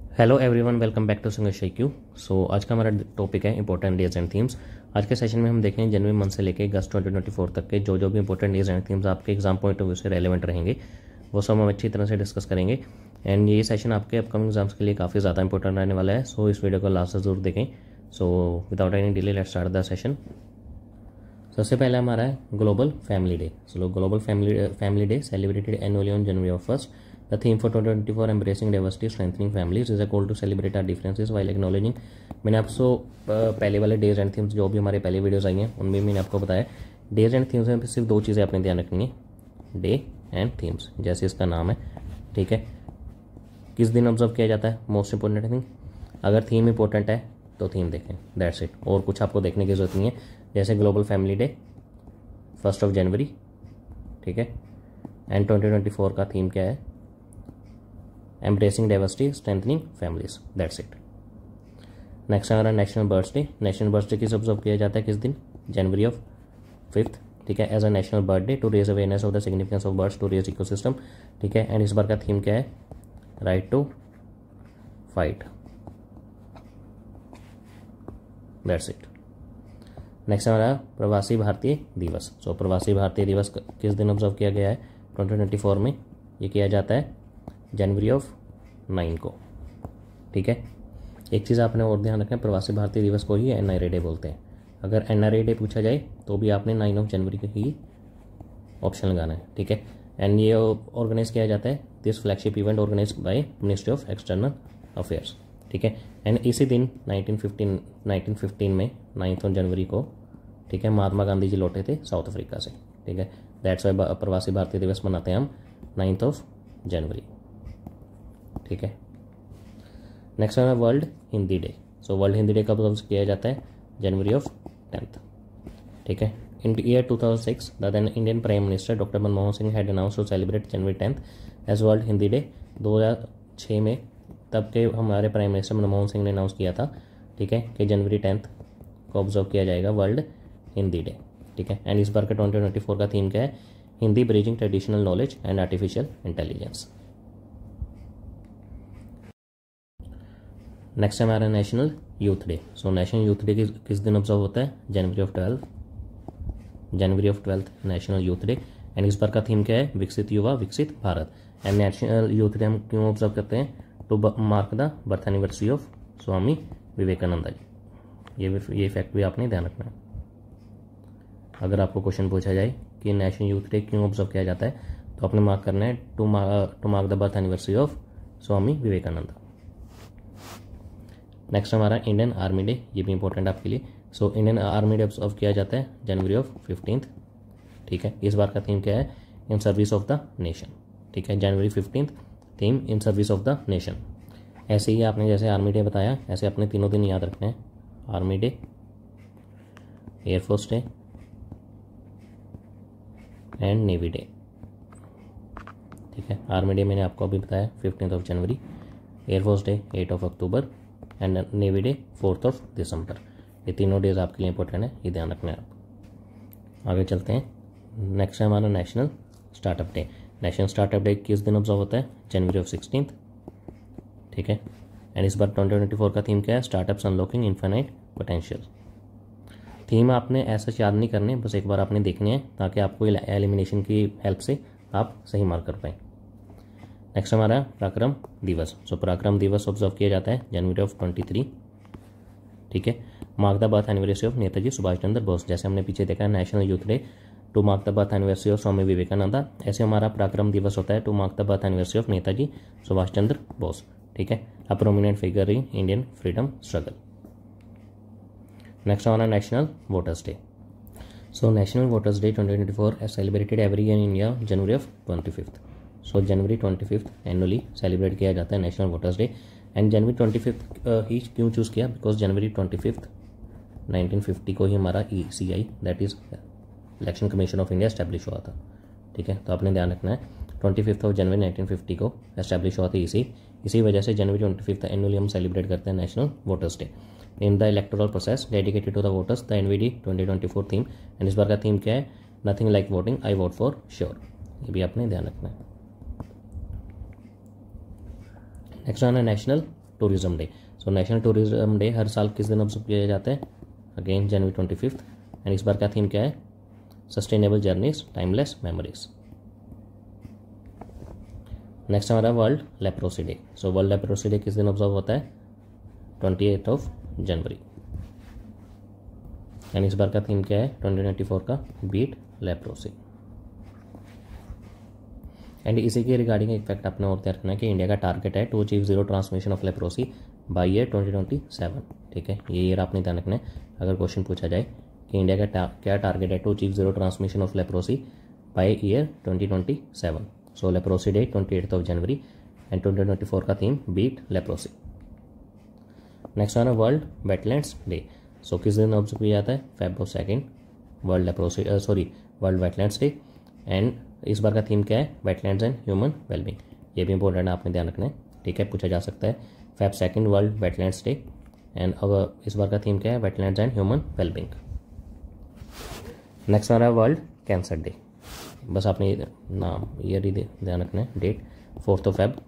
Hello everyone, welcome back to Sangharsh IQ। So आज का हमारा टॉपिक है इंपॉर्टेंट डेज एंड थीम्स। आज के सेशन में हम देखेंगे जनवरी मंथ से लेकर अगस्त 2024 तक के जो भी इंपॉर्टेंट डेज एंड थीम्स आपके एग्जाम पॉइंट ऑफ व्यू से रेलेवेंट रहेंगे वो सब हम अच्छी तरह से डिस्कस करेंगे। एंड ये सेशन आपके अपकमिंग एग्जाम्स के लिए काफ़ी ज़्यादा इंपॉर्टेंट रहने वाला है। सो इस वीडियो को लास्ट से जरूर देखें। So without any delay let's start the session. सबसे पहले हमारा है global family day. So global family day celebrated annually on January of 1st। The theme for 2024 embracing diversity strengthening families is a call to celebrate our differences while acknowledging। मैंने आपको पहले वाले days and themes जो भी हमारे पहले videos I हैं उनमें मैंने आपको बताया डेज एंड थीम्स में सिर्फ दो चीज़ें आपने ध्यान रखनी है, डे एंड थीम्स, जैसे इसका नाम है। ठीक है, किस दिन ऑब्जर्व किया जाता है, मोस्ट इंपॉर्टेंट थिंग। अगर थीम इंपॉर्टेंट है तो थीम देखें, दैट्स इट, और कुछ आपको देखने की जरूरत नहीं है। जैसे ग्लोबल फैमिली डे 1 जनवरी, ठीक है, एंड 2024 का थीम क्या है, embracing diversity strengthening families, that's it. Next हमारा national birds day. National birds day किस ऑब्जर्व किया जाता है, किस दिन, जनवरी ऑफ 5th, ठीक है, as a national bird day to raise awareness of the significance of birds to raise ecosystem. ठीक है, एंड इस बार का थीम क्या है, right to fight, that's it. Next हमारा प्रवासी भारतीय दिवस। सो प्रवासी भारतीय दिवस किस दिन ऑब्जर्व किया गया है, 2024 में। ये किया जाता है जनवरी ऑफ 9 को। ठीक है, एक चीज़ आपने और ध्यान रखना है, प्रवासी भारतीय दिवस को ही NRA डे बोलते हैं। अगर NRA डे पूछा जाए तो भी आपने 9 जनवरी का ही ऑप्शन लगाना है। ठीक है, एंड ये ऑर्गेनाइज किया जाता है, this flagship event organize by Ministry of External Affairs. ठीक है, एंड इसी दिन 1915 में 9 जनवरी को, ठीक है, महात्मा गांधी जी लौटे थे साउथ अफ्रीका से। ठीक है, दैट्स वाई प्रवासी भारतीय दिवस मनाते हैं हम 9 जनवरी। ठीक है, नेक्स्ट है world Hindi day. So world Hindi day कब ऑब्जर्व किया जाता है, जनवरी ऑफ 10th। ठीक है, in year 2006 the then Indian prime minister doctor Manmohan Singh had announce to celebrate January 10th as world Hindi day. 2006 में तब के हमारे प्राइम मिनिस्टर मनमोहन सिंह ने अनाउंस किया था, ठीक है, कि जनवरी 10th को ऑब्जर्व किया जाएगा वर्ल्ड हिंदी डे। ठीक है, एंड इस बार का 2024 का थीम क्या है, Hindi bridging traditional knowledge and artificial intelligence. Next है हमारा national youth day. So national youth day किस दिन ऑब्जर्व होता है, January of 12th national youth day. And इस बार का थीम क्या है, विकसित युवा विकसित भारत। एंड नेशनल यूथ डे हम क्यों ऑब्जर्व करते हैं, to mark the birth anniversary of Swami Vivekananda ji. ये फैक्ट भी आपने ध्यान रखना है। अगर आपको क्वेश्चन पूछा जाए कि नेशनल यूथ डे क्यों ऑब्जर्व किया जाता है तो आपने मार्क करना है to mark the birth anniversary of Swami Vivekananda. Next हमारा इंडियन आर्मी डे, ये भी इंपॉर्टेंट आपके लिए। So Indian army day observe किया जाता है जनवरी ऑफ 15th। ठीक है, इस बार का थीम क्या है, in service of the nation. ठीक है, जनवरी 15th theme in service of the nation. ऐसे ही आपने जैसे आर्मी डे बताया ऐसे अपने तीनों दिन याद रखने हैं, army day, air force day and navy day. ठीक है, आर्मी डे मैंने आपको अभी बताया 15th January, air force day 8 October and navy day 4 दिसंबर। ये तीनों डेज आपके लिए इंपॉर्टेंट है, ये ध्यान रखना है आप। आगे चलते हैं, नेक्स्ट है हमारा national startup day. National startup day किस दिन ऑब्जर्व होता है, जनवरी ऑफ 16th। ठीक है, एंड इस बार 2024 का थीम क्या है, startups unlocking infinite potential. Theme आपने ऐसा याद नहीं करने, बस एक बार आपने देखनी है ताकि आपको एलिमिनेशन की हेल्प से आप सही मार्क कर पाएँ। नेक्स्ट हमारा पराक्रम दिवस। सो पराक्रम दिवस ऑब्जर्व किया जाता है जनवरी ऑफ 23। ठीक है, mark the birth anniversary of Netaji Subhash Chandra Bose. जैसे हमने पीछे देखा है national youth day to mark the birth anniversary of Swami Vivekananda, ऐसे हमारा पराक्रम दिवस होता है to mark the birth anniversary of Netaji Subhash Chandra Bose. ठीक है, a prominent figure in Indian freedom struggle. Next हमारा national voters day. So national voters day 2024 is celebrated every year in India January of 25th। So January 25th annually celebrate किया जाता है national voters day. And January 25th ही क्यों choose किया, because January 25th 1950 को ही हमारा ECI that is election commission of India establish हुआ था। ठीक है, तो आपने ध्यान रखना है 25 जनवरी 1950 को एस्टैब्लिश हुआ था इसी वजह से जनवरी 25 एनुअली हम सेलिब्रेट करते हैं national voters day. In the electoral process dedicated to the voters the NVD 2024 theme. And इस बार का थीम क्या है, nothing like voting I vote for sure. ये भी आपने ध्यान रखना है। नेक्स्ट आना national tourism day. So national tourism day हर साल किस दिन ऑब्जर्व किया जाता है? Again January 25। एंड इस बार का थीम क्या है? Sustainable journeys, timeless memories. Next हमारा world leprosy day. So world leprosy day किस दिन ऑब्जर्व होता है? 28 जनवरी। एंड इस बार का थीम क्या है 2024 का? Beat leprosy. एंड इसी के रिगार्डिंग एक फैक्ट आपने और ध्यान रखना है कि इंडिया का टारगेट है to achieve zero transmission of leprosy by year 2027। ठीक है, ये ईयर आपने ध्यान रखना है। अगर क्वेश्चन पूछा जाए कि इंडिया का क्या टारगेट है to achieve zero transmission of leprosy by year 2027। So leprosy day 28 जनवरी एंड 2024 का थीम बीट लेप्रोसी। नेक्स्ट है वर्ल्ड वेटलैंड्स डे। सो किस दिन ऑब्जर्व किया जाता है? Feb 2 world leprosy world wetlands day. And इस बार का थीम क्या है? Wetlands and human wellbeing. ये भी इंपॉर्टेंट है, आपने ध्यान रखना है। ठीक है, पूछा जा सकता है। Feb 2 world wetlands day. And अब इस बार का थीम क्या है? Wetlands and human wellbeing. Next हमारा वर्ल्ड कैंसर डे। बस आपने नाम ईयर ही ध्यान रखना है, डेट 4 Feb।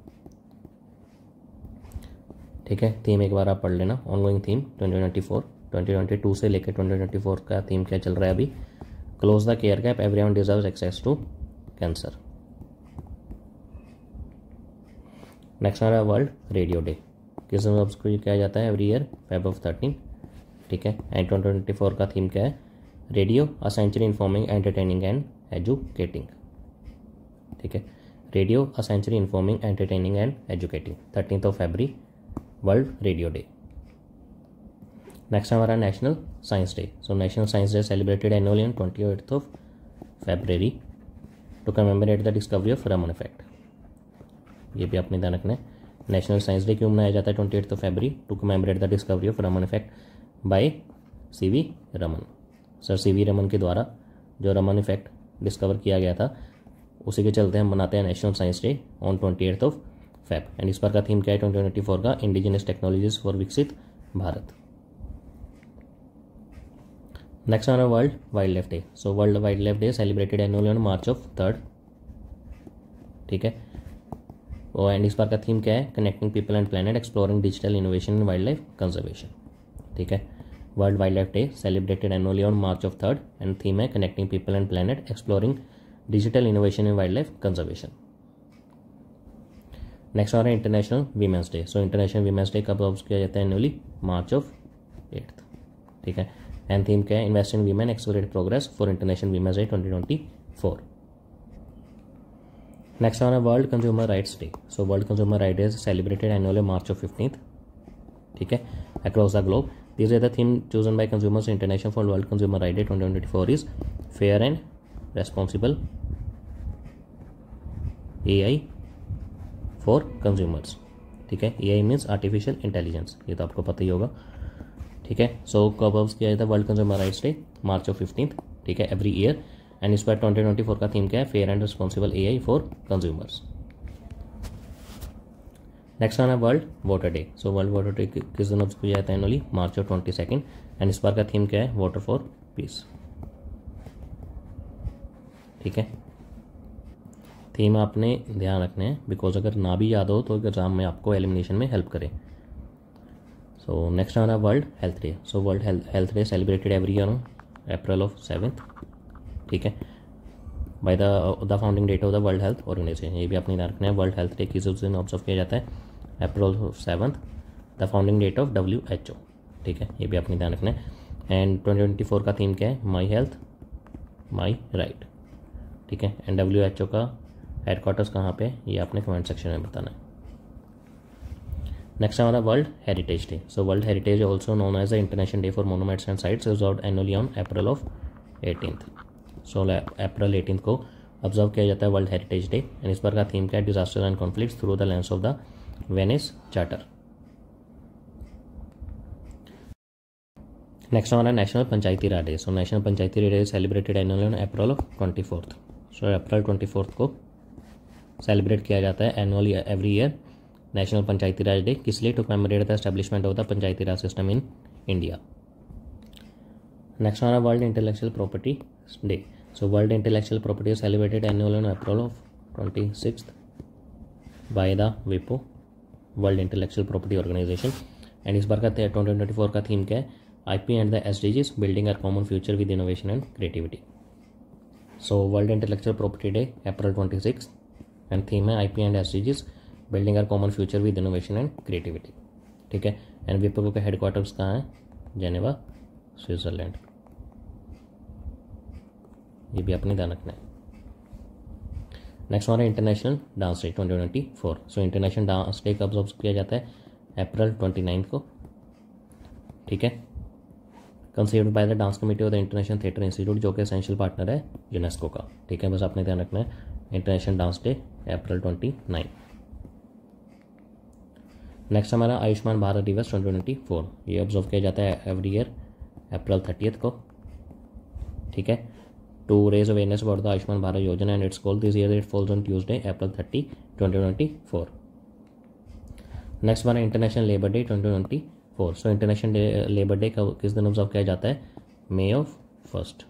ठीक है, थीम एक बार आप पढ़ लेना। ऑनगोइंग थीम 2024, 2022 से लेकर 2024 का थीम क्या चल रहा है अभी? Close the care gap, everyone deserves access to cancer. Next हमारा वर्ल्ड रेडियो डे। किस दिन ऑब्जर्व किया जाता है? Every year Feb 13। ठीक है, एंड 2024 का थीम क्या है? Radio a century informing, entertaining and educating. ठीक है, radio a century informing, entertaining and educating, 13 February world radio day. Next हमारा national science day. So national science day celebrated annually on 28 February to commemorate the discovery of Raman effect. ये भी आपने ध्यान रखना है। National science day क्यों मनाया जाता है 28 फरवरी? To commemorate the discovery of Raman effect by CV Raman. Sir CV Raman के द्वारा जो रमन इफेक्ट डिस्कवर किया गया था, उसी के चलते हम मनाते हैं national science day on 28 Feb. And इस बार का थीम क्या है 2024 का? इंडिजिनस टेक्नोलॉजीज फॉर विकसित भारत। नेक्स्ट हमारा world wild life day. So world wild life day celebrated annually on March 3। ठीक है, एंड इस बार का थीम क्या है? Connecting people and planet, exploring digital innovation in wild life conservation. ठीक है, world wild life day celebrated annually on March 3 and theme है connecting people and planet, exploring digital innovation in wild life conservation. Next आ रहा है international women's day. So international women's day कब observe किया जाता है? Annually March 8। ठीक है, एंड थीम क्या है? Invest in women, accelerate progress for international women's day 2024। Next हमारा world consumer rights day. So world consumer right day celebrated annually March 15। ठीक है, across the globe. This is the theme chosen by consumers international for world consumer right day 2024 is fair and responsible AI for consumers. ठीक है, AI means artificial intelligence, ये तो आपको पता ही होगा। ठीक है, सो कब ऑब्जर्व किया जाता है world consumer rights day? March 15। ठीक है, एवरी ईयर। एंड इस पर 2024 का थीम क्या है? Fair and responsible AI for consumers. Next आना world water day. So world water day किस दिन ऑब्जर्व किया जाता है? Annually March 22। एंड इस बार का थीम क्या है? Water for piece. ठीक है, थीम आपने ध्यान रखने हैं, बिकॉज अगर ना भी याद हो तो एग्जाम में आपको एलिमिनेशन में हेल्प करे। सो नेक्स्ट हमारा world health day. So world health day celebrated every year on April 7। ठीक है, by the founding date of the World Health Organization. ये भी अपने ध्यान रखना है। वर्ल्ड हेल्थ डे किस दिन ऑब्जर्व किया जाता है? April 7, the founding date of WHO। ठीक है, ये भी अपने ध्यान रखना है। एंड 2024 का थीम क्या है? My health my right. ठीक है, एंड WHO का हेडक्वार्टर्स कहाँ पे? ये आपने कमेंट सेक्शन में बताना है। नेक्स्ट हमारा world heritage day. So world heritage also known as the international day for monuments and sites observed annually on April 18। So April 18 को ऑब्जर्व किया जाता है वर्ल्ड हेरिटेज डे। एंड इस बार का थीम क्या है? Disaster and conflicts through the lens of the Venice charter. Next हमारा national Panchayati Raj day. So national Panchayati Raj day celebrated annually on April 24। So April 24 को सेलिब्रेट किया जाता है annually every year national Panchayati Raj day. किस लिए? To commemorate the establishment of the Panchayati Raj system in India. Next हमारा world intellectual property day. So world intellectual property celebrated annually on April 26 by the WIPO। World intellectual Property Organization. And इस बार का 2024 का theme क्या है, IP and the SDGs building our common future with innovation and creativity. So world intellectual property day April 26 and theme है IP and SDGs building our common future with innovation and creativity. ठीक है। And Wipro के headquarters कहाँ है, Geneva, Switzerland. ये भी अपने ध्यान रखना है। नेक्स्ट हमारा international dance day 2024। So international dance day कब ऑब्जर्व किया जाता है, अप्रैल 29 को। ठीक है। Conceived by the dance committee of the international theatre institute, जो कि एसेंशियल पार्टनर है यूनेस्को का। ठीक है, बस आपने ध्यान रखना है। इंटरनेशनल डांस डे अप्रैल 29। नेक्स्ट हमारा आयुष्मान भारत दिवस 2024। ये ऑब्जर्व किया जाता है एवरी ईयर अप्रैल 30 को। ठीक है। To raise awareness about the Ayushman Bharat Yojana and its goal this year it falls on Tuesday April 30, 2024। Next हमारा international labour day 2024। So international labour day किस दिन ऑब्जर्व किया जाता है, May 1।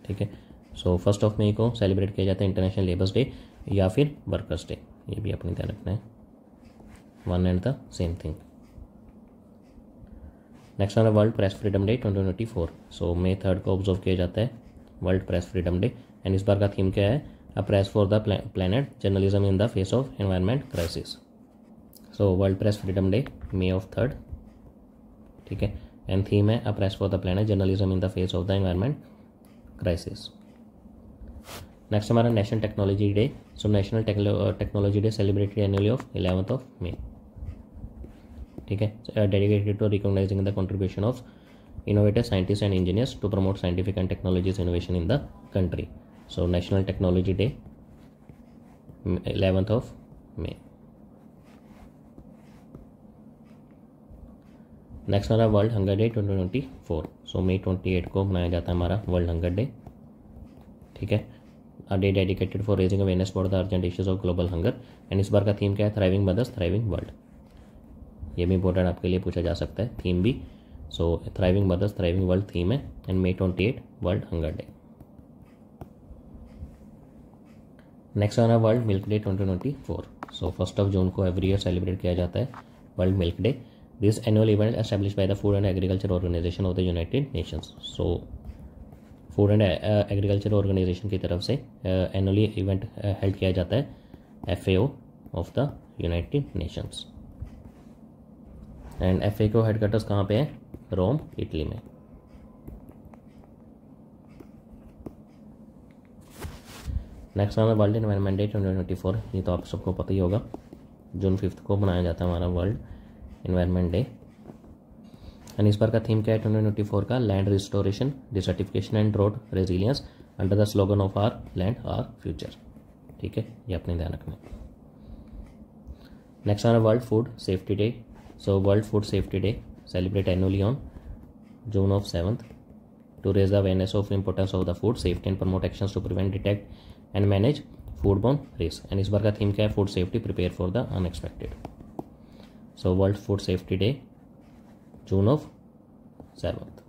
ठीक है। सो 1 मई को सेलिब्रेट किया जाता है इंटरनेशनल लेबर्स डे या फिर वर्कर्स डे। ये भी अपने ध्यान रखना है, one and the same thing. Next हमारा वर्ल्ड प्रेस फ्रीडम डे 2024। सो May 3 को ऑब्जर्व किया जाता है world press freedom day. And इस बार का थीम क्या है, a press for the planet, journalism in the face of environment crisis. So world press freedom day May 3। ठीक है। एंड थीम है a press for the planet, journalism in the face of the environment crisis. Next हमारा national technology day. So national technology day celebrated annually of 11 May। ठीक है। Dedicated to recognizing the contribution of innovative scientists and engineers to promote scientific and technologies innovation in the country. So National Technology Day 11 May। Next हमारा world hunger day 2024। सो May 28 को मनाया जाता है हमारा world hunger day. ठीक है। A day dedicated for raising awareness for the urgent issues of global hunger. And इस बार का थीम क्या है, थ्राइविंग मदर्स थ्राइविंग वर्ल्ड। ये भी इंपॉर्टेंट आपके लिए पूछा जा सकता है, थीम भी। So thriving mothers thriving world theme है। And May 28 world hunger day. Next हमारा वर्ल्ड मिल्क डे 2024। सो 1 जून को एवरी ईयर सेलिब्रेट किया जाता है world milk day. This annual event establish by the food and agriculture organisation of the United Nations. So food and agriculture organisation की तरफ से एनुअली इवेंट हेल्ड किया जाता है FAO of the United Nations. And FAO headquarters कहाँ पे है, रोम, Italy में। नेक्स्ट हमारा वर्ल्ड एनवायरनमेंट डे 2024। ये तो आप सबको पता ही होगा, जून 5 को मनाया जाता है हमारा वर्ल्ड एनवायरनमेंट डे। एंड इस बार का थीम क्या है 2024 का, land restoration, desertification and drought resilience under the slogan of our land our future. ठीक है, ये अपने ध्यान रखना। नेक्स्ट हमारा world food safety day. So world food safety day celebrate annually on June 7 to raise the awareness of importance of the food safety and promote actions to prevent, detect and manage foodborne risk। And इस बार का theme क्या है, food safety prepare for the unexpected. So world food safety day June 7।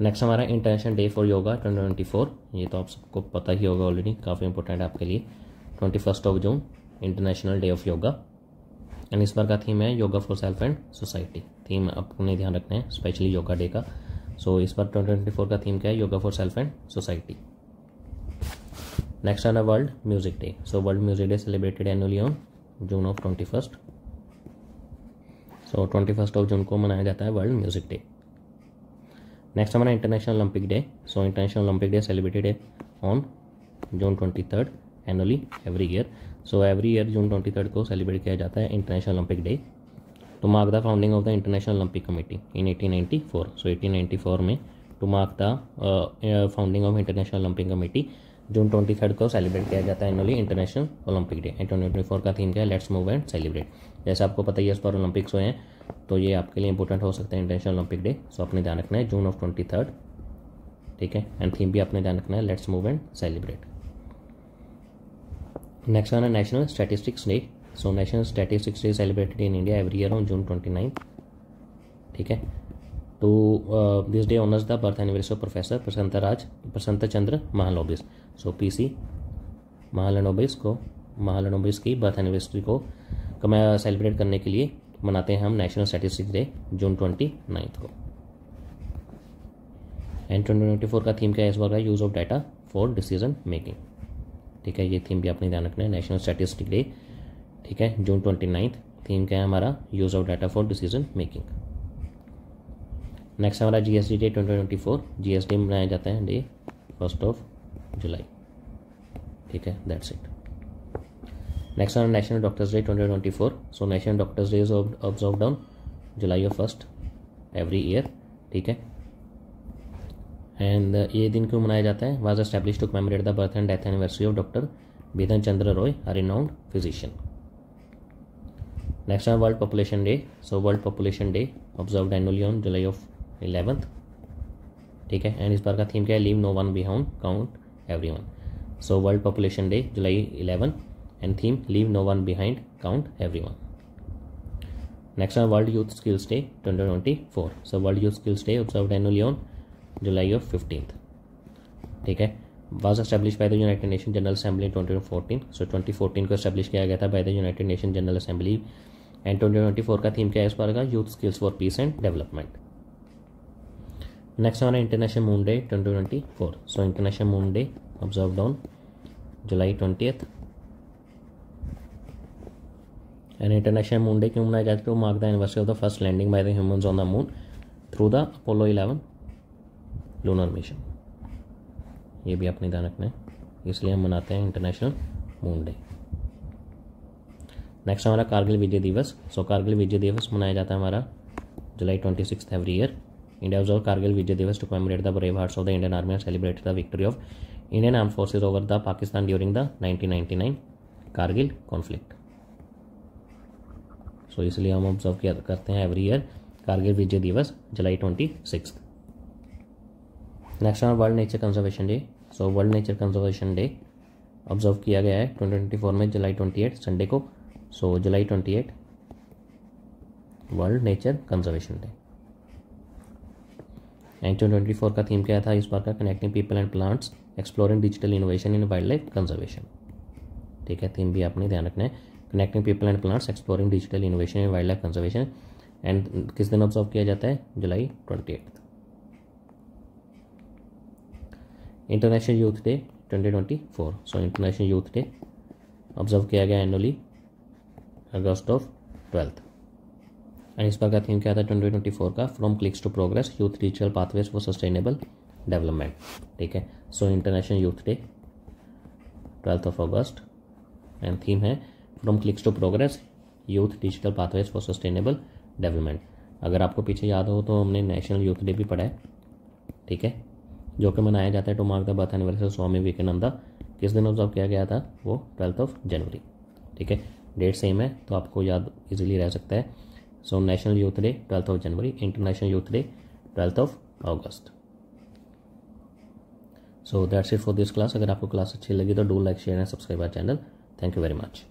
Next हमारा international day for yoga 2024। ये तो आप सबको पता ही होगा ऑलरेडी, काफ़ी इंपॉर्टेंट है आपके लिए। 21 जून international day of yoga. And इस बार का थीम है yoga for self and society. Theme आपने ध्यान रखना है, स्पेशली योगा डे का। सो इस बार 2024 का थीम क्या है, yoga for self and society. Next आना world music day. So world music day celebrated annually on June 21। So 21 जून को मनाया जाता है वर्ल्ड म्यूजिक डे। नेक्स्ट हमारा international olympic day. So international olympic day celebrated on June 23 annually every year. So every year June 23 को celebrate किया जाता है international olympic day to mark the founding of the international Olympic committee in 1894। So 1894 में to mark the founding of International Olympic Committee June 23 को celebrate किया जाता है annually international olympic day. 2024 का थीम क्या है, लेट्स मूव एंड सेलिब्रेट। जैसे आपको पता ही है इस पर ओलंपिक्स हुए हैं, तो ये आपके लिए इंपॉर्टेंट हो सकता है इंटरनेशनल ओलंपिक डे। सो अपने ध्यान रखना है June 23। ठीक है। एंड थीम भी अपने ध्यान रखना है, let's move and celebrate. Next है national statistics day. So national statistics day celebrated in India every year on June 29। ठीक है। To this day honours the birth anniversary of professor Prasannachandra Mahalanobis. So PC Mahalanobis को महालनोबिस की बर्थ एनिवर्सरी को celebrate करने के लिए मनाते हैं हम नेशनल स्टैटिस्टिक्स डे जून 29 को। एंड 2024 का थीम क्या है इस बार का? Use of data for decision making. ठीक है, ये थीम भी अपने ध्यान रखना है, नेशनल स्टैटिस्टिक्स डे। ठीक है, जून 29 थीम क्या है हमारा? Use of data for decision making. Next हमारा जीएसटी डे 2024। जीएसटी मनाया जाता है डे 1 जुलाई। ठीक है, दैट्स इट। नेक्स्ट हमारा national doctors day 2024। So national doctors day is observed on July 1 every year. ठीक है, एंड ये दिन क्यों मनाया जाता है? Was establish to commemorate the birth and death anniversary of doctor Bidhan Chandra Roy, a renowned physician. Next है world population day. So world population day observed annually on जुलाई 11। ठीक है, एंड इस बार का थीम क्या है? Leave no one behind, count everyone. So world population day July 11 and theme leave no one behind, count everyone. Next है world youth skills day 2024। So world youth skills day observed annually on July 15। ठीक है, was establish by the United Nation general assembly in 2014। So 2014 को establish किया गया था by the United Nation general assembly. And 2024 का theme क्या है इस बार का? Youth skills for peace and development. Next हमारा international moon day 2024। So international moon day observed on July 20। And international moon day क्यों मनाया जाता है? To mark the anniversary of the first landing by the humans on the moon through the Apollo 11 lunar mission. ये भी अपने ध्यान रखना है, इसलिए हम मनाते हैं इंटरनेशनल मून डे। नेक्स्ट हमारा कारगिल विजय दिवस। सो कारगिल विजय दिवस मनाया जाता है हमारा July 26 every year. India observe Kargil Vijay Diwas to commemorate the brave hearts of the Indian army and celebrate the victory of Indian arm forces over the Pakistan during the 1999 Kargil conflict. So इसलिए हम observe करते हैं एवरी ईयर कारगिल विजय दिवस जुलाई 26। Next world nature conservation day. So world nature conservation day observe किया गया है 2024 में जुलाई 28 Sunday को। सो जुलाई 28 world nature conservation day. And 2024 का थीम क्या था इस बार का? Connecting people and plants exploring digital innovation in wild life conservation. ठीक है, थीम भी आपने ध्यान रखना है, connecting people and plants exploring digital innovation in wild life conservation. And किस दिन ऑब्जर्व किया जाता है? जुलाई 28। International youth day 2024। So international youth day observe किया गया एनुअली अगस्त 12। एंड इस बार का थीम क्या था 2024 का? From clicks to progress, youth digital pathways for sustainable development. ठीक है, so international youth day 12 August and theme है from clicks to progress, youth digital pathways for sustainable development. अगर आपको पीछे याद हो तो हमने नेशनल यूथ डे भी पढ़ा है। ठीक है, जो कि मनाया जाता है to mark the birth anniversary Swami Vivekananda. किस दिन ऑब्जर्व किया गया था? वो 12 जनवरी। ठीक है, डेट सेम है तो आपको याद इजीली रह सकता है। सो नेशनल यूथ डे 12 जनवरी, इंटरनेशनल यूथ डे 12 अगस्त। So that's it for this class. अगर आपको क्लास अच्छी लगी तो do like share and subscribe our channel. Thank you very much.